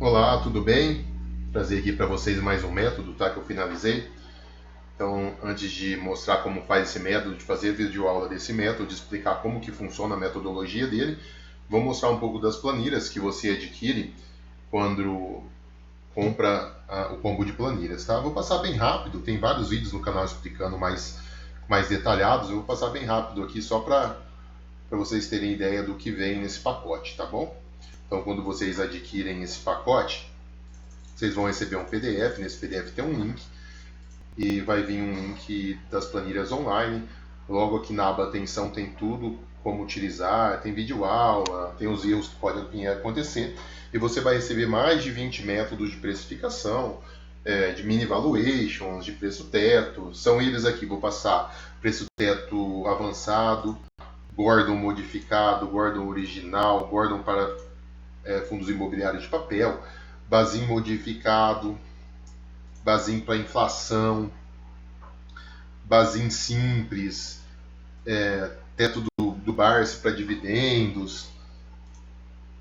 Olá, tudo bem? Trazer aqui para vocês mais um método, tá? Que eu finalizei. Então, antes de mostrar como faz esse método, de fazer videoaula desse método, de explicar como que funciona a metodologia dele, vou mostrar um pouco das planilhas que você adquire quando compra o combo de planilhas, tá? Vou passar bem rápido, tem vários vídeos no canal explicando mais detalhados, eu vou passar bem rápido aqui só para vocês terem ideia do que vem nesse pacote, tá bom? Então, quando vocês adquirem esse pacote, vocês vão receber um PDF, nesse PDF tem um link, e vai vir um link das planilhas online. Logo aqui na aba atenção tem tudo, como utilizar, tem vídeo aula, tem os erros que podem vir a acontecer, e você vai receber mais de 20 métodos de precificação, de mini valuations, de preço teto. São eles aqui, vou passar preço teto avançado, Gordon modificado, Gordon original, Gordon para fundos imobiliários de papel, Bazin modificado, Bazin para inflação, Bazin simples, teto do Barsi para dividendos.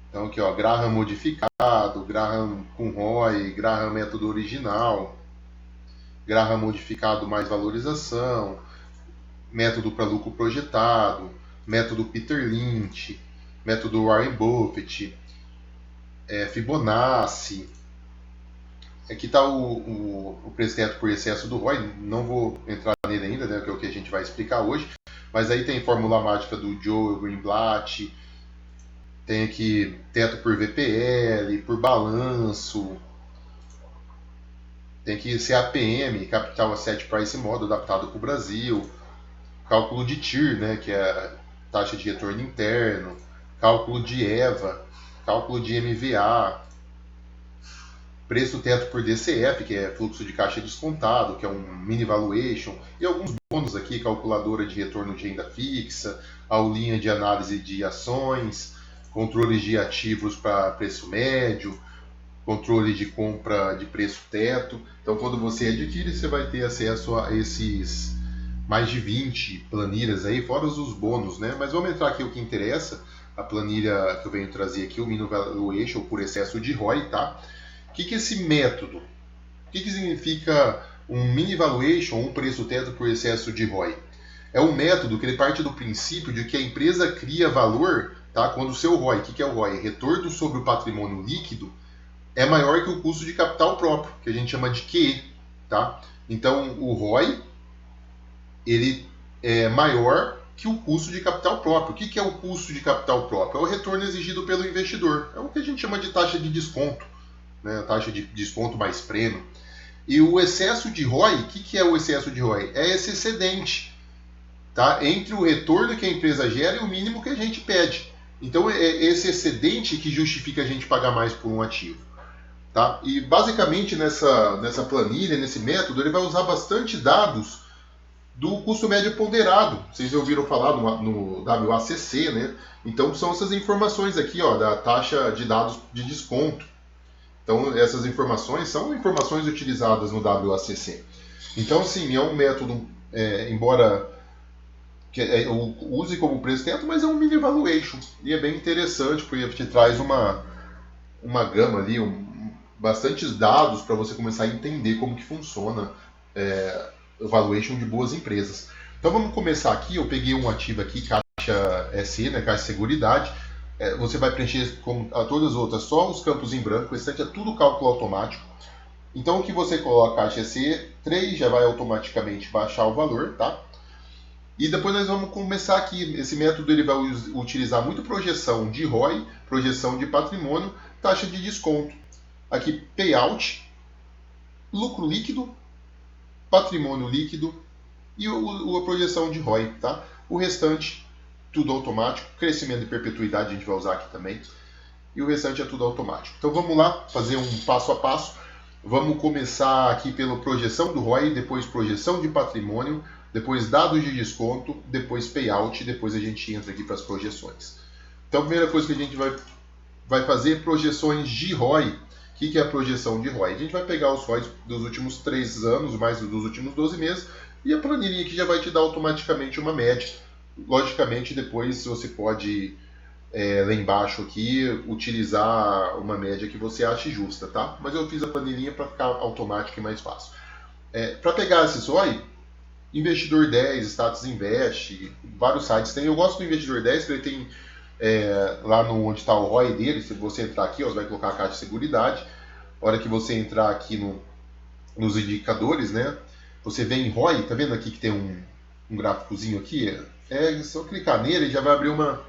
Então aqui, ó, Graham modificado, Graham com ROI, Graham método original, Graham modificado mais valorização, método para lucro projetado, método Peter Lynch, método Warren Buffett, Fibonacci. Aqui está o preço teto por excesso do ROI, não vou entrar nele ainda, né, que é o que a gente vai explicar hoje, mas aí tem fórmula mágica do Joel Greenblatt, tem aqui teto por VPL, por balanço, tem aqui CAPM, Capital Asset Price Model, adaptado para o Brasil, cálculo de TIR, né, que é a taxa de retorno interno, cálculo de EVA, cálculo de MVA, preço teto por DCF, que é fluxo de caixa descontado, que é um mini valuation, e alguns bônus aqui, calculadora de retorno de renda fixa, aulinha de análise de ações, controles de ativos para preço médio, controle de compra de preço teto. Então, quando você adquire, você vai ter acesso a esses mais de 20 planilhas aí, fora os bônus, né? Mas vamos entrar aqui o que interessa, a planilha que eu venho trazer aqui, o Mini Valuation por excesso de ROI, tá? O que é esse método? O que significa um mini valuation, um preço teto por excesso de ROI? É um método que ele parte do princípio de que a empresa cria valor, tá? Quando o seu ROI, o que é o ROI? Retorno sobre o patrimônio líquido, é maior que o custo de capital próprio, que a gente chama de QE, tá? Então, o ROI, ele é maior que o custo de capital próprio. O que é o custo de capital próprio? É o retorno exigido pelo investidor. É o que a gente chama de taxa de desconto, né? A taxa de desconto mais prêmio. E o excesso de ROI, o que é o excesso de ROI? É esse excedente, tá? Entre o retorno que a empresa gera e o mínimo que a gente pede. Então é esse excedente que justifica a gente pagar mais por um ativo. Tá? E basicamente nessa planilha, nesse método, ele vai usar bastante dados do custo médio ponderado. Vocês já ouviram falar no WACC, né? Então são essas informações aqui, ó, da taxa de dados de desconto. Então, essas informações são informações utilizadas no WACC. Então, sim, é um método, embora use como preço teto, mas é um mini valuation. E é bem interessante, porque te traz uma gama ali, bastantes dados para você começar a entender como que funciona o valuation de boas empresas. Então, vamos começar aqui. Eu peguei um ativo aqui, Caixa SE, né, Caixa Seguridade. Você vai preencher, como a todas as outras, só os campos em branco, o restante é tudo cálculo automático. Então, o que você coloca Caixa SE 3 já vai automaticamente baixar o valor, tá? E depois nós vamos começar aqui. Esse método ele vai utilizar muito projeção de ROI, projeção de patrimônio, taxa de desconto. Aqui, payout, lucro líquido, patrimônio líquido e a projeção de ROI, tá? O restante tudo automático, crescimento e perpetuidade a gente vai usar aqui também, e o restante é tudo automático. Então vamos lá, fazer um passo a passo. Vamos começar aqui pela projeção do ROI, depois projeção de patrimônio, depois dados de desconto, depois payout, depois a gente entra aqui para as projeções. Então a primeira coisa que a gente vai fazer é projeções de ROI. O que é a projeção de ROI? A gente vai pegar os ROIs dos últimos 3 anos, mais dos últimos 12 meses, e a planilha aqui já vai te dar automaticamente uma média. Logicamente, depois você pode lá embaixo aqui, utilizar uma média que você ache justa, tá? Mas eu fiz a planilhinha para ficar automático e mais fácil. Para pegar esse ROI, Investidor 10, Status Invest, vários sites tem. Eu gosto do Investidor 10, que ele tem lá no, onde está o ROI dele. Se você entrar aqui, ó, você vai colocar a caixa de seguridade. A hora que você entrar aqui nos indicadores, né? Você vem em ROI, tá vendo aqui que tem um gráficozinho aqui? É só clicar nele e já vai abrir uma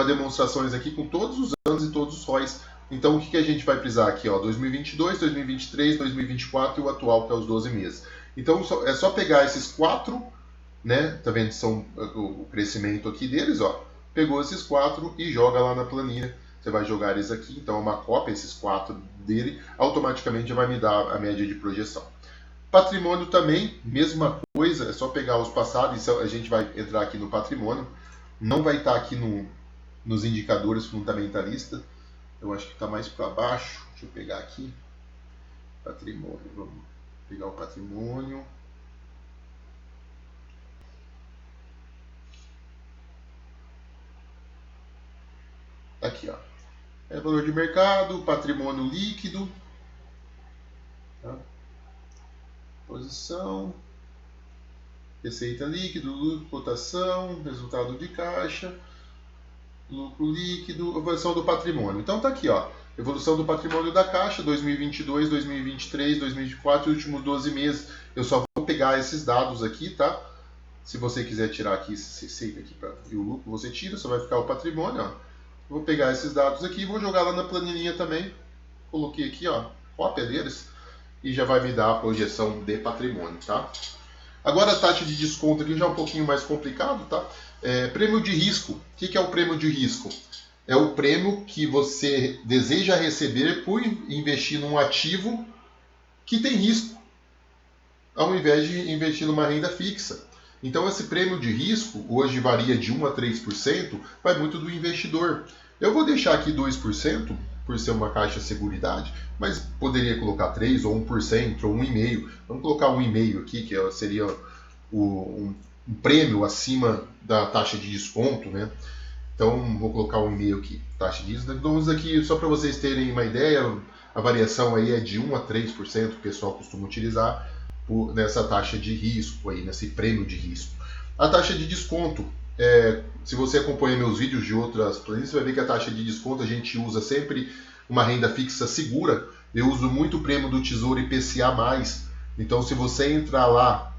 demonstrações aqui com todos os anos e todos os ROIs. Então, o que a gente vai precisar aqui? Ó, 2022, 2023, 2024 e o atual, que é os 12 meses. Então, é só pegar esses quatro, né? Tá vendo? São o crescimento aqui deles, ó. Pegou esses quatro e joga lá na planilha. Você vai jogar eles aqui, então é uma cópia, esses quatro dele, automaticamente já vai me dar a média de projeção. Patrimônio também, mesma coisa, é só pegar os passados, a gente vai entrar aqui no patrimônio, não vai estar aqui nos indicadores fundamentalistas, eu acho que está mais para baixo, deixa eu pegar aqui, patrimônio, vamos pegar o patrimônio. Aqui, ó. É valor de mercado, patrimônio líquido, tá? Posição, receita líquida, lucro, cotação, resultado de caixa, lucro líquido, evolução do patrimônio. Então tá aqui, ó. Evolução do patrimônio da caixa, 2022, 2023, 2024 e últimos 12 meses. Eu só vou pegar esses dados aqui, tá? Se você quiser tirar aqui esse receita aqui para o lucro, você tira, só vai ficar o patrimônio, ó. Vou pegar esses dados aqui e vou jogar lá na planilhinha também. Coloquei aqui, ó, cópia deles e já vai me dar a projeção de patrimônio, tá? Agora a taxa de desconto aqui já é um pouquinho mais complicado, tá? Prêmio de risco. O que é o prêmio de risco? É o prêmio que você deseja receber por investir num ativo que tem risco, ao invés de investir numa renda fixa. Então esse prêmio de risco, hoje varia de 1 a 3%, vai muito do investidor. Eu vou deixar aqui 2%, por ser uma caixa de seguridade, mas poderia colocar 3% ou 1% ou 1,5%. Vamos colocar 1,5% aqui, que seria um prêmio acima da taxa de desconto, né? Então vou colocar 1,5% aqui, taxa de desconto. Vamos aqui, só para vocês terem uma ideia, a variação aí é de 1 a 3% que o pessoal costuma utilizar nessa taxa de risco aí, nesse prêmio de risco. A taxa de desconto, se você acompanha meus vídeos de outras planilhas, você vai ver que a taxa de desconto a gente usa sempre uma renda fixa segura. Eu uso muito o prêmio do Tesouro IPCA+. Então, se você entrar lá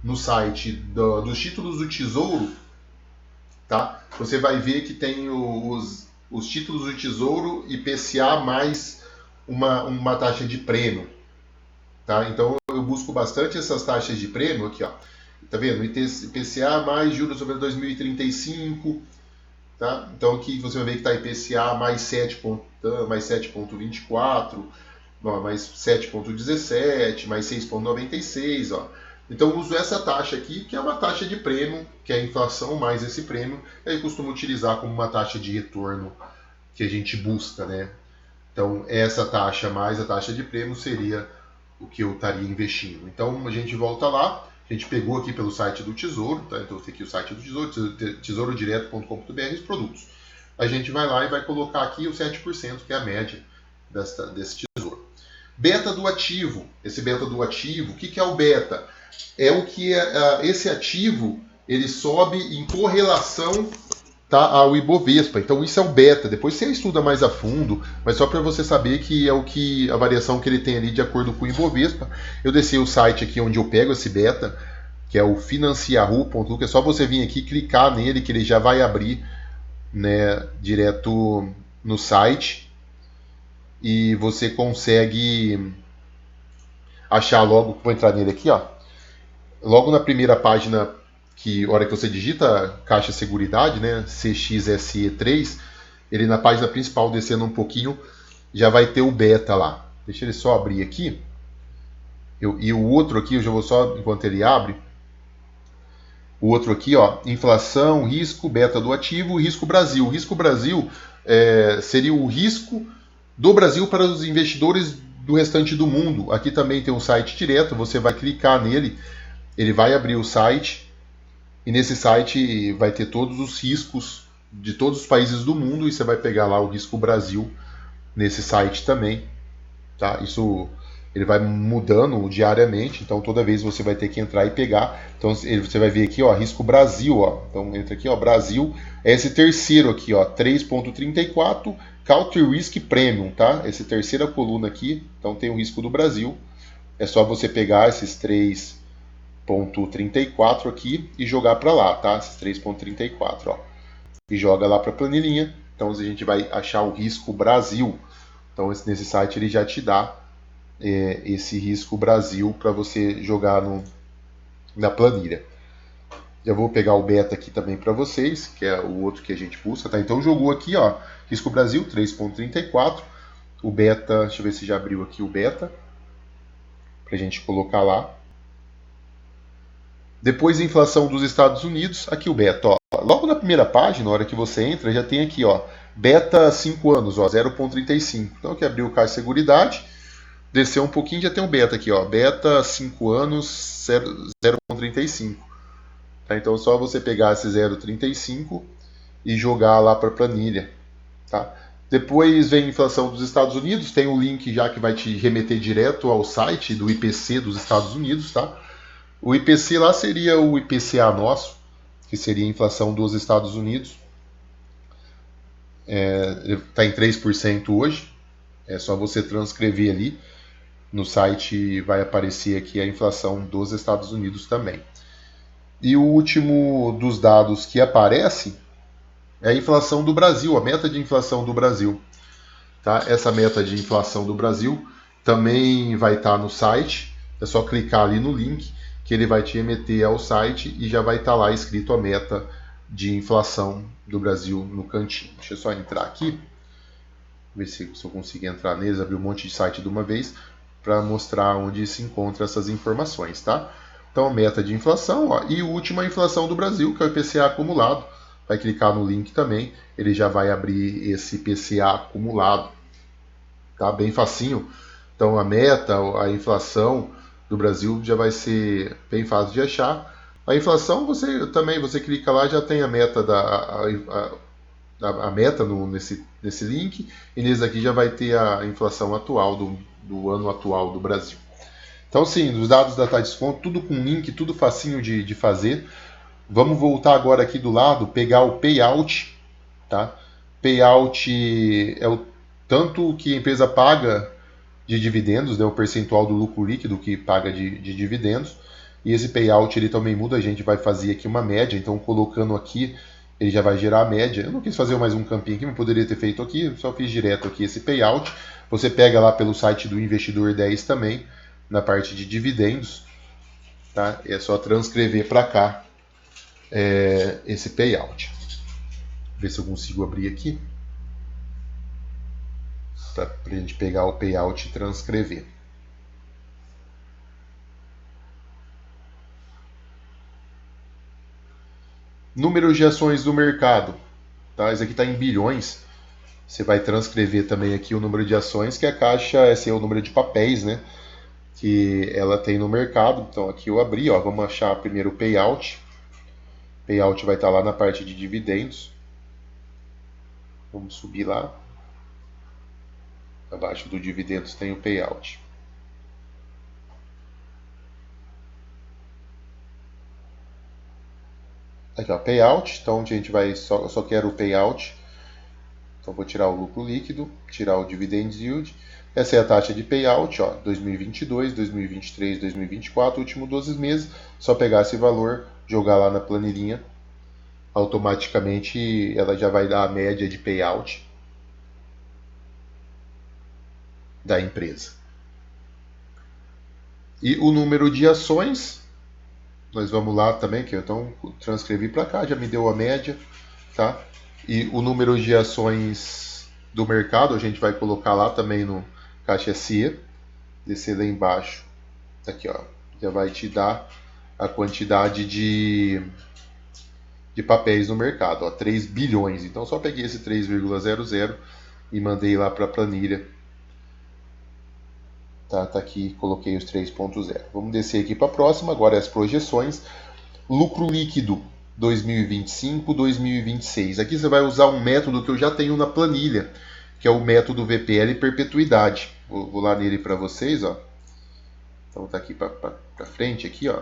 no site dos títulos do Tesouro, tá? Você vai ver que tem os títulos do Tesouro IPCA mais uma taxa de prêmio. Tá? Então eu busco bastante essas taxas de prêmio aqui, ó. Tá vendo? IPCA mais juros sobre 2035, tá? Então aqui você vai ver que está IPCA mais 7,24, mais 7,17, mais 6,96, ó. Então eu uso essa taxa aqui, que é uma taxa de prêmio, que é a inflação mais esse prêmio, e aí costumo utilizar como uma taxa de retorno que a gente busca, né? Então essa taxa mais a taxa de prêmio seria o que eu estaria investindo. Então a gente volta lá, a gente pegou aqui pelo site do Tesouro, tá? Então tem aqui o site do Tesouro, tesourodireto.com.br, os produtos. A gente vai lá e vai colocar aqui o 7%, que é a média desse tesouro. Beta do ativo. Esse beta do ativo, o que é o beta? É o que esse ativo ele sobe em correlação, tá, ao Ibovespa. Então isso é o beta. Depois você estuda mais a fundo, mas só para você saber que é a variação que ele tem ali de acordo com o Ibovespa. Eu desci o site aqui onde eu pego esse beta, que é o financiaru.com, que é só você vir aqui clicar nele que ele já vai abrir, né, direto no site e você consegue achar logo. Vou entrar nele aqui, ó. Logo na primeira página, que a hora que você digita Caixa Seguridade, né, CXSE3, ele na página principal, descendo um pouquinho, já vai ter o beta lá. Deixa ele só abrir aqui. E o outro aqui, eu já vou só, enquanto ele abre, o outro aqui, ó, inflação, risco, beta do ativo, risco Brasil. O risco Brasil seria o risco do Brasil para os investidores do restante do mundo. Aqui também tem um site direto, você vai clicar nele, ele vai abrir o site, e nesse site vai ter todos os riscos de todos os países do mundo e você vai pegar lá o risco Brasil nesse site também, tá? Isso ele vai mudando diariamente, então toda vez você vai ter que entrar e pegar. Então você vai ver aqui, ó, risco Brasil, ó. Então entra aqui, ó, Brasil, é esse terceiro aqui, ó, 3.34 Country Risk Premium, tá? Essa terceira coluna aqui, então tem o risco do Brasil. É só você pegar esses 3.34 aqui e jogar para lá, tá? Esses 3.34, ó. E joga lá para a planilhinha. Então a gente vai achar o risco Brasil. Então nesse site ele já te dá esse risco Brasil para você jogar na planilha. Já vou pegar o beta aqui também para vocês, que é o outro que a gente busca, tá? Então jogou aqui, ó, risco Brasil 3.34. O beta, deixa eu ver se já abriu aqui o beta para a gente colocar lá. Depois inflação dos Estados Unidos, aqui o beta, ó. Logo na primeira página, na hora que você entra, já tem aqui, ó, beta 5 anos, ó, 0.35. Então aqui abriu o Caixa Seguridade, desceu um pouquinho, já tem um beta aqui, ó, beta 5 anos, 0.35. Tá? Então é só você pegar esse 0.35 e jogar lá para a planilha, tá? Depois vem a inflação dos Estados Unidos, tem um link já que vai te remeter direto ao site do IPC dos Estados Unidos, tá? O IPC lá seria o IPCA nosso, que seria a inflação dos Estados Unidos. Está em 3% hoje. É só você transcrever ali. No site vai aparecer aqui a inflação dos Estados Unidos também. E o último dos dados que aparece é a inflação do Brasil, a meta de inflação do Brasil. Tá? Essa meta de inflação do Brasil também vai estar no site. É só clicar ali no link que ele vai te remeter ao site e já vai estar lá escrito a meta de inflação do Brasil no cantinho. Deixa eu só entrar aqui, ver se eu consigo entrar neles, abrir um monte de site de uma vez para mostrar onde se encontram essas informações, tá? Então, meta de inflação, ó, e última inflação do Brasil, que é o IPCA acumulado. Vai clicar no link também, ele já vai abrir esse IPCA acumulado, tá? Bem facinho. Então, a meta, a inflação do Brasil já vai ser bem fácil de achar. A inflação, você clica lá, já tem a meta a meta nesse link, e nesse aqui já vai ter a inflação atual do ano atual do Brasil. Então, sim, os dados da taxa de desconto, tudo com link, tudo facinho de fazer. Vamos voltar agora aqui do lado, pegar o payout, tá? Payout é o tanto que a empresa paga de dividendos, né, o percentual do lucro líquido que paga de dividendos. E esse payout ele também muda, a gente vai fazer aqui uma média, então colocando aqui ele já vai gerar a média. Eu não quis fazer mais um campinho aqui, mas poderia ter feito aqui, só fiz direto aqui esse payout. Você pega lá pelo site do Investidor 10 também, na parte de dividendos, tá? É só transcrever para cá esse payout. Ver se eu consigo abrir aqui para a gente pegar o payout e transcrever. Número de ações do mercado, tá? Isso aqui está em bilhões. Você vai transcrever também aqui o número de ações, que a caixa esse é o número de papéis, né? Que ela tem no mercado. Então aqui eu abri, ó, vamos achar primeiro o payout. Payout vai estar lá na parte de dividendos. Vamos subir lá. Abaixo do dividendos tem o payout. Aqui, ó, payout. Então a gente vai só quero o payout. Então vou tirar o lucro líquido, tirar o dividend yield. Essa é a taxa de payout, ó, 2022, 2023, 2024, últimos 12 meses. Só pegar esse valor, jogar lá na planilhinha, automaticamente ela já vai dar a média de payout da empresa. E o número de ações, nós vamos lá também, que eu então transcrevi para cá, já me deu a média, tá? E o número de ações do mercado a gente vai colocar lá também no caixa SE, descer lá embaixo, aqui ó, já vai te dar a quantidade de papéis no mercado, ó, 3 bilhões. Então só peguei esse 3,00 e mandei lá para a planilha. Tá aqui, coloquei os 3,0. Vamos descer aqui para a próxima, agora as projeções. Lucro líquido 2025, 2026. Aqui você vai usar um método que eu já tenho na planilha, que é o método VPL perpetuidade. Vou lá nele para vocês, ó. Então tá aqui para frente aqui, ó.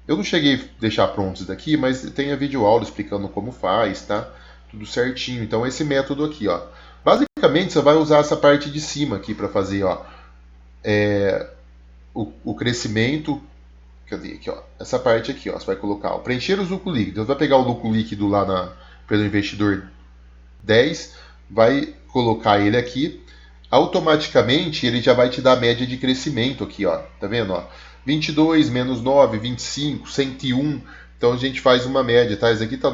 Eu não cheguei a deixar pronto isso daqui, mas tem a videoaula explicando como faz, tá? Tudo certinho. Então esse método aqui, ó. Basicamente você vai usar essa parte de cima aqui para fazer, ó, o crescimento. Cadê aqui, ó? Essa parte aqui, ó. Você vai colocar, ó, preencher os lucros líquidos. Você vai pegar o lucro líquido lá pelo investidor 10, vai colocar ele aqui. Automaticamente ele já vai te dar a média de crescimento aqui, ó. Tá vendo, ó? 22 menos 9, 25, 101. Então a gente faz uma média, tá? Esse aqui tá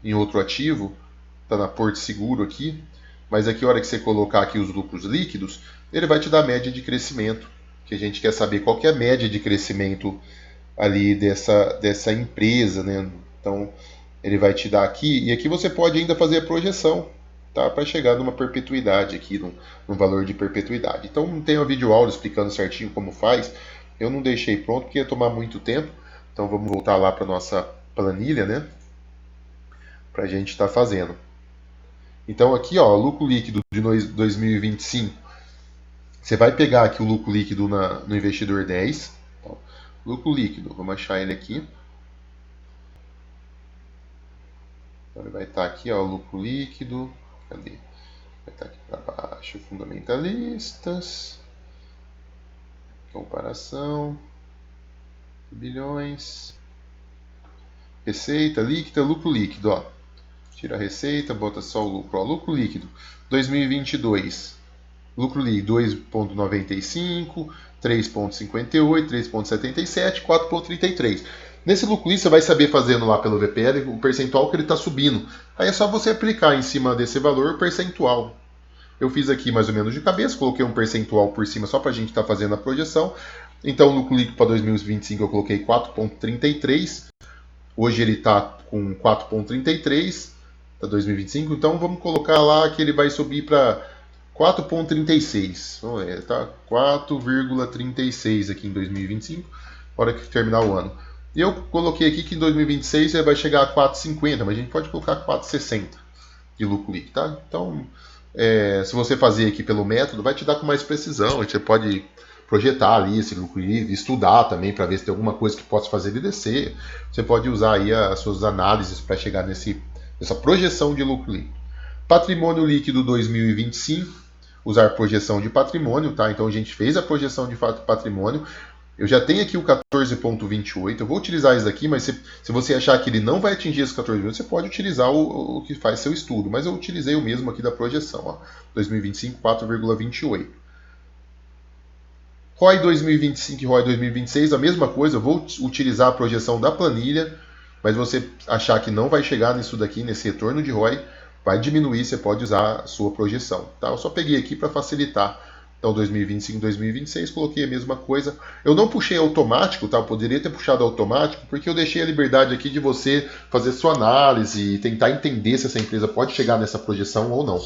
em outro ativo, tá na Porto Seguro aqui. Mas aqui, a hora que você colocar aqui os lucros líquidos, ele vai te dar a média de crescimento. Que a gente quer saber qual que é a média de crescimento ali dessa empresa, né? Então ele vai te dar aqui, e aqui você pode ainda fazer a projeção, tá? Para chegar numa perpetuidade aqui, no valor de perpetuidade. Então tem uma videoaula explicando certinho como faz. Eu não deixei pronto porque ia tomar muito tempo. Então vamos voltar lá para nossa planilha, né? Para a gente estar fazendo. Então aqui, ó, lucro líquido de 2025. Você vai pegar aqui o lucro líquido no investidor 10. Então, lucro líquido, vamos achar ele aqui. Então ele vai estar aqui, ó, lucro líquido. Cadê? Vai estar aqui para baixo, fundamentalistas. Comparação. Bilhões. Receita líquida, lucro líquido, ó. Tira a receita, bota só o lucro, ó. Lucro líquido, 2022. Lucro líquido 2,95, 3,58, 3,77, 4,33. Nesse lucro líquido você vai saber fazendo lá pelo VPL o percentual que ele está subindo. Aí é só você aplicar em cima desse valor o percentual. Eu fiz aqui mais ou menos de cabeça, coloquei um percentual por cima só para a gente estar fazendo a projeção. Então o lucro líquido para 2025 eu coloquei 4,33. Hoje ele está com 4,33 para 2025. Então vamos colocar lá que ele vai subir para 4,36. Vamos ver, tá 4,36 aqui em 2025, hora que terminar o ano. E eu coloquei aqui que em 2026 ele vai chegar a 4,50, mas a gente pode colocar 4,60 de lucro líquido, tá? Então, se você fazer aqui pelo método, vai te dar com mais precisão. Você pode projetar ali esse lucro líquido, estudar também para ver se tem alguma coisa que possa fazer ele descer. Você pode usar aí as suas análises para chegar nessa projeção de lucro líquido. Patrimônio líquido 2025, usar projeção de patrimônio, tá? Então a gente fez a projeção de patrimônio. Eu já tenho aqui o 14,28. Eu vou utilizar isso aqui, mas se você achar que ele não vai atingir esse 14,28, você pode utilizar o que faz seu estudo. Mas eu utilizei o mesmo aqui da projeção, ó. 2025, 4,28. ROI 2025 e ROI 2026, a mesma coisa. Eu vou utilizar a projeção da planilha, mas você achar que não vai chegar nisso daqui, nesse retorno de ROI, vai diminuir, você pode usar a sua projeção. Tá? Eu só peguei aqui para facilitar. Então, 2025 e 2026, coloquei a mesma coisa. Eu não puxei automático, tá? Eu poderia ter puxado automático, porque eu deixei a liberdade aqui de você fazer sua análise e tentar entender se essa empresa pode chegar nessa projeção ou não.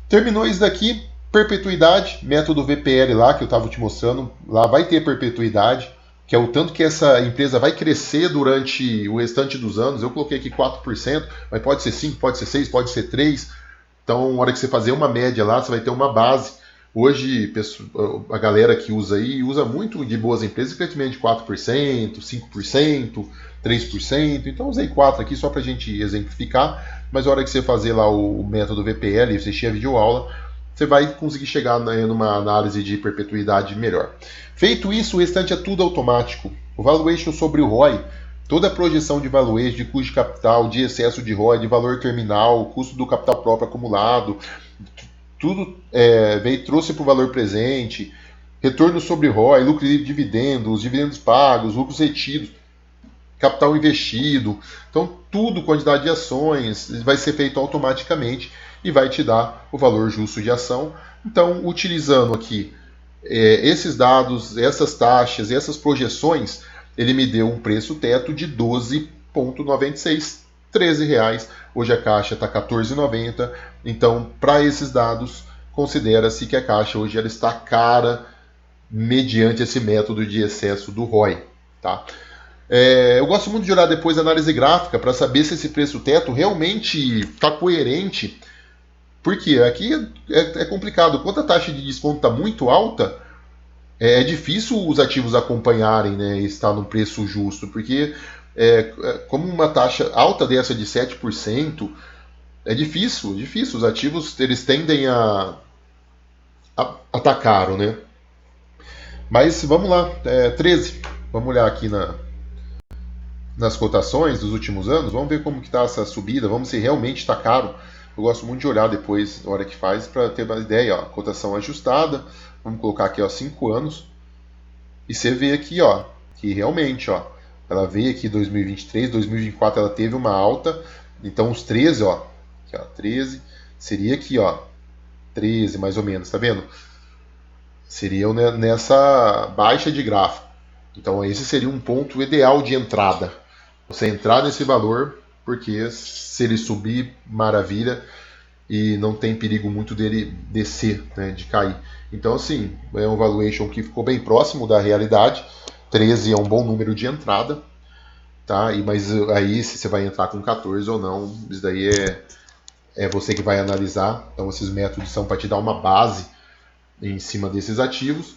Terminou isso daqui, perpetuidade, método VPL lá, que eu estava te mostrando. Lá vai ter perpetuidade, que é o tanto que essa empresa vai crescer durante o restante dos anos. Eu coloquei aqui 4%, mas pode ser 5%, pode ser 6%, pode ser 3%. Então, na hora que você fazer uma média lá, você vai ter uma base. Hoje, a galera que usa aí, usa muito de boas empresas, crescimento de 4%, 5%, 3%. Então, usei 4 aqui só para a gente exemplificar. Mas na hora que você fazer lá o método VPL, você assistir a videoaula, você vai conseguir chegar numa análise de perpetuidade melhor. Feito isso, o restante é tudo automático. O valuation sobre o ROI, toda a projeção de valuation, de custo de capital, de excesso de ROI, de valor terminal, custo do capital próprio acumulado, tudo trouxe para o valor presente, retorno sobre ROI, lucro de dividendos, dividendos pagos, lucros retidos, capital investido. Então, tudo, quantidade de ações, vai ser feito automaticamente e vai te dar o valor justo de ação. Então, utilizando aqui esses dados, essas taxas, essas projeções, ele me deu um preço teto de 12,96, R$13. Hoje a caixa está R$14,90. Então, para esses dados, considera-se que a caixa hoje ela está cara mediante esse método de excesso do ROI. Tá? Eu gosto muito de olhar depois a análise gráfica para saber se esse preço teto realmente está coerente. Porque aqui é complicado. Quando a taxa de desconto está muito alta, é difícil os ativos acompanharem, né, e estar num preço justo, porque como uma taxa alta dessa de 7%, é difícil. Os ativos eles tendem a tá caro, né? Mas vamos lá, 13. Vamos olhar aqui nas cotações dos últimos anos, vamos ver como que está essa subida, vamos se realmente está caro. Eu gosto muito de olhar depois, na hora que faz, para ter uma ideia. Ó, cotação ajustada, vamos colocar aqui, ó, 5 anos, e você vê aqui, ó, que realmente, ó, ela veio aqui 2023, 2024 ela teve uma alta, então os 13, ó, aqui, ó, 13, seria aqui, ó, 13 mais ou menos, tá vendo? Seriam nessa baixa de gráfico. Então esse seria um ponto ideal de entrada. Você entrar nesse valor, porque se ele subir, maravilha, e não tem perigo muito dele descer, né, de cair. Então, assim, é um valuation que ficou bem próximo da realidade. 13 é um bom número de entrada, tá? Mas aí, se você vai entrar com 14 ou não, isso daí é você que vai analisar. Então, esses métodos são para te dar uma base em cima desses ativos.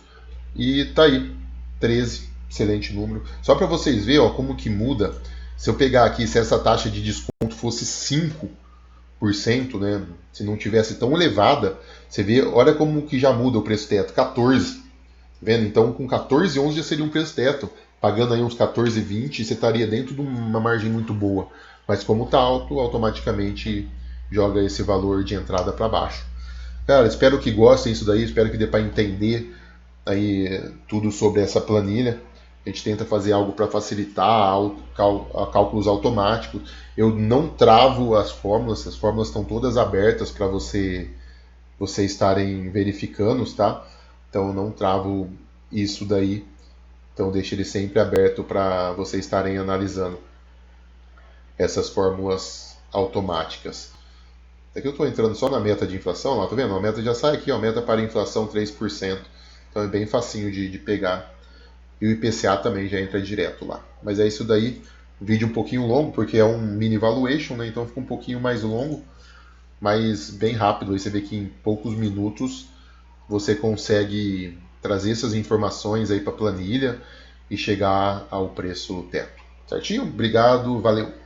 E tá aí, 13, excelente número. Só para vocês verem, ó, como que muda. Se eu pegar aqui, se essa taxa de desconto fosse 5%, né, se não tivesse tão elevada, você vê, olha como que já muda o preço teto, 14, tá vendo? Então com 14,11 já seria um preço teto, pagando aí uns 14,20 você estaria dentro de uma margem muito boa, mas como está alto, automaticamente joga esse valor de entrada para baixo. Cara, espero que gostem disso daí, espero que dê para entender aí tudo sobre essa planilha. A gente tenta fazer algo para facilitar cálculos automáticos. Eu não travo as fórmulas estão todas abertas para você estarem verificando, tá? Então eu não travo isso daí. Então deixo ele sempre aberto para vocês estarem analisando essas fórmulas automáticas. Aqui eu estou entrando só na meta de inflação, ó, tá vendo? A meta já sai aqui, ó, meta para inflação 3%. Então é bem facinho de pegar. E o IPCA também já entra direto lá. Mas é isso daí. Um vídeo um pouquinho longo, porque é um mini valuation, né? Então fica um pouquinho mais longo, mas bem rápido. Aí você vê que em poucos minutos você consegue trazer essas informações aí para a planilha e chegar ao preço teto. Certinho? Obrigado, valeu!